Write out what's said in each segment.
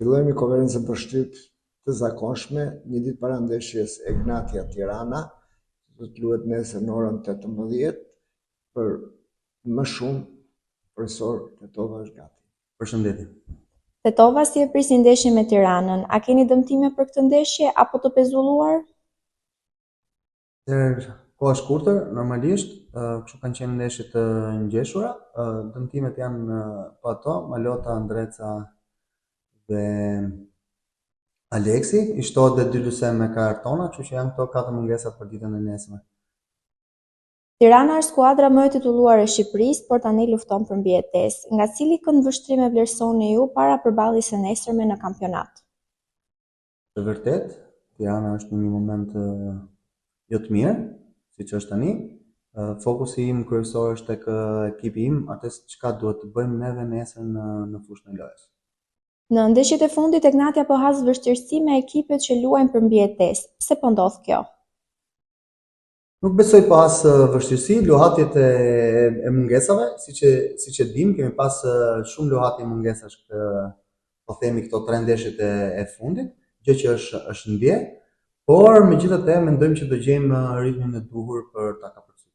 Fillojmë konferencën për shtyp të zakonshme një ditë para ndeshjes Egnatia Tirana, do të luhet nesër në orën 18 për më shumë profesor Tetova është gati. Përshëndetje. Tetova, si e prisni ndeshjen me Tiranën? A keni dëmtime për këtë ndeshje apo të pezulluar? Koha shkurtër, normalisht, kështu kanë qenë ndeshje të ngjeshura. Dëmtimet janë pa ato, Malota, Andreca dhe Aleksi, i shtohet dhe 2 lysem me kartona, kështu që janë këto 4 mungesat për ditën e nesërme. Tirana është skuadra më e titulluar e Shqipërisë, por tani lufton për mbijetesë. Nga cili këndvështrim e vlerësoni ju para përballjes së nesërme në kampionat? Është vërtet, Tirana është në një moment jo të mirë, siç është tani. Fokusi im kryesor është tek ekipi im, atë çka duhet të bëjmë neve nesër në fushën e lojës. Në ndeshjet e fundit Egnatia po has vështirësi me ekipet që luajnë për mbijetesë. Pse po ndodh kjo? Nuk besoj pas vështirësi, luhatjet e mungesave, siç e dim, kemi pas shumë luhatje mungesash po themi këto 3 ndeshjet e fundit, gjë që është ndje, por megjithatë mendojmë që do gjejmë ritmin e duhur për ta kapërcyer.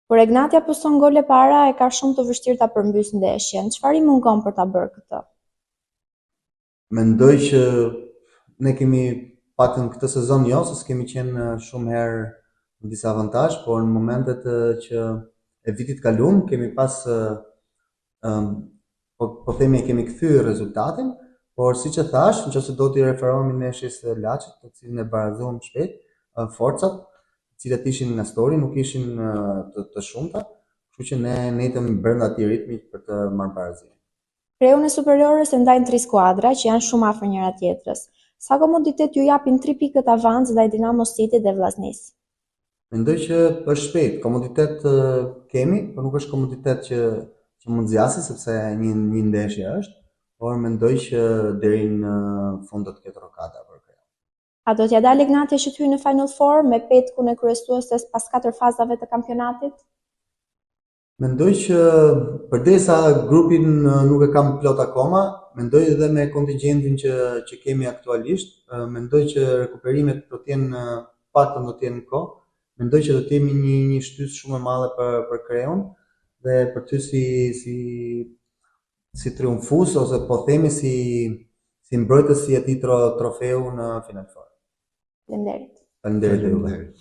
Por Egnatia puson gole para e ka shumë të vështirë ta përmbys ndeshjen. Çfarë i mungon për ta bërë këtë? Mendoj që ne kemi paktën këtë sezon jo, se kemi qenë shumë herë në disavantazh, por në momentet që e vitit kaluam kemi pas po themi kemi kthyer rezultatin, por siç e thash, nëse do t'i referohemi ndeshjes së Laçit, të cilën e barazuam shpejt, forcat, të cilat ishin nga stori, nuk ishin të shumta, kështu që ne jetëm brenda atij ritmi për të marrë barazi. Kreun e Superiores e ndajnë 3 skuadra që janë shumë afër njëra tjetrës. Sa komoditet ju japin 3 pikët avans ndaj Dinamo City dhe Vllaznisë? Mendoj që është shpejt, komoditet kemi, por nuk është komoditet që mund zgjasë sepse një ndeshje është, por mendoj që deri në fund do të ketë rokada për Kreun. A do t'ja dalë Egnatia që të hyjë në Final Four me petkun e kryesueses pas 4 fazave të kampionatit? Mendoj që përdesa grupin nuk e kam plot akoma, mendoj edhe me kontingjentin që kemi aktualisht, mendoj që rekuperimet do të jenë paktën do të jenë kohë. Mendoj që do të jemi një shtysë shumë e madhe për Kreun dhe për ty si triumfues ose po themi si mbrojtës i atij trofeu në Final Four. Faleminderit. Faleminderit.